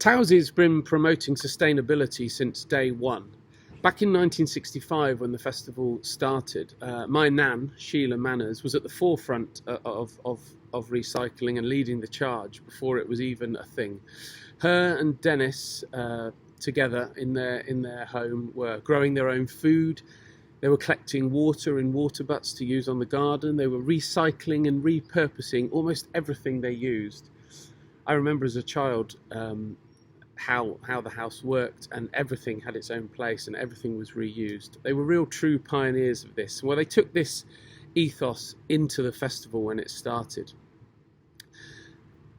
Towersey has been promoting sustainability since day one. Back in 1965, when the festival started, my nan, Sheila Manners, was at the forefront of recycling and leading the charge before it was even a thing. Her and Dennis, together in their home, were growing their own food. They were collecting water in water butts to use on the garden. They were recycling and repurposing almost everything they used. I remember as a child how the house worked, and everything had its own place and everything was reused. They were real true pioneers of this. Well, they took this ethos into the festival when it started.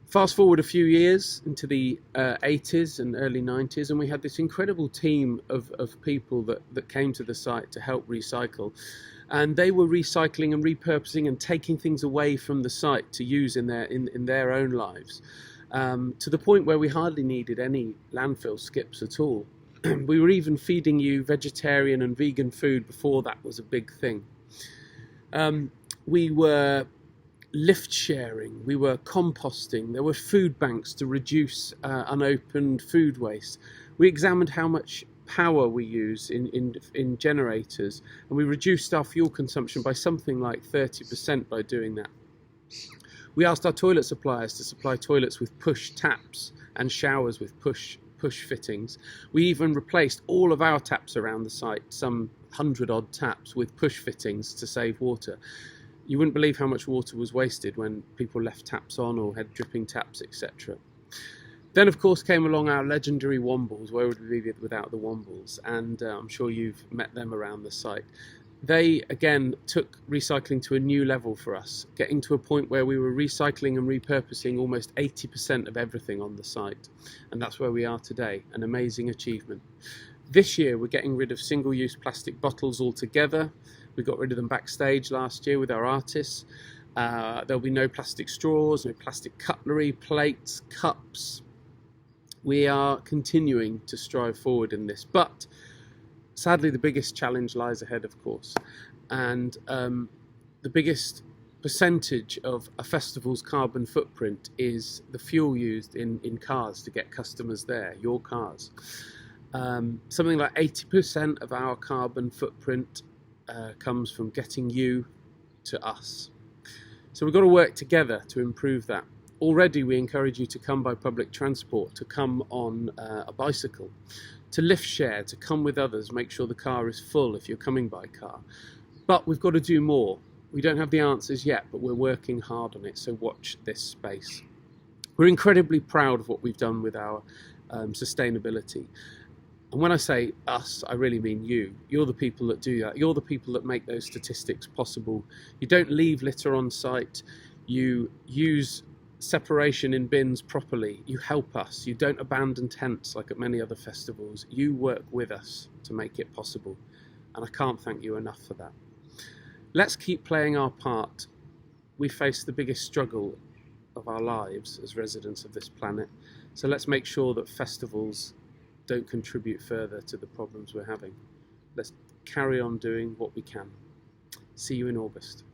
Fast forward a few years into the 80s and early 90s, and we had this incredible team of people that came to the site to help recycle. And they were recycling and repurposing and taking things away from the site to use in their own lives. To the point where we hardly needed any landfill skips at all. We were even feeding you vegetarian and vegan food before that was a big thing. We were lift sharing, we were composting, there were food banks to reduce unopened food waste. We examined how much power we use in generators, and we reduced our fuel consumption by something like 30% by doing that. We asked our toilet suppliers to supply toilets with push taps and showers with push fittings. We even replaced all of our taps around the site, some 100-odd taps, with push fittings to save water. You wouldn't believe how much water was wasted when people left taps on or had dripping taps, etc. Then, of course, came along our legendary Wombles. Where would we be without the Wombles? And I'm sure you've met them around the site. They, again, took recycling to a new level for us, getting to a point where we were recycling and repurposing almost 80% of everything on the site. And that's where we are today, an amazing achievement. This year, we're getting rid of single-use plastic bottles altogether. We got rid of them backstage last year with our artists. There'll be no plastic straws, no plastic cutlery, plates, cups. We are continuing to strive forward in this, but sadly, the biggest challenge lies ahead, of course, and the biggest percentage of a festival's carbon footprint is the fuel used in cars to get customers there, your cars. Something like 80% of our carbon footprint comes from getting you to us. So we've got to work together to improve that. Already we encourage you to come by public transport, to come on a bicycle, to lift share, to come with others, make sure the car is full if you're coming by car. But we've got to do more. We don't have the answers yet, but we're working hard on it, so watch this space. We're incredibly proud of what we've done with our sustainability. And when I say us, I really mean you. You're the people that do that. You're the people that make those statistics possible. You don't leave litter on site. You use separation in bins properly. You help us. You don't abandon tents like at many other festivals. You work with us to make it possible. And I can't thank you enough for that. Let's keep playing our part. We face the biggest struggle of our lives as residents of this planet. So let's make sure that festivals don't contribute further to the problems we're having. Let's carry on doing what we can. See you in August.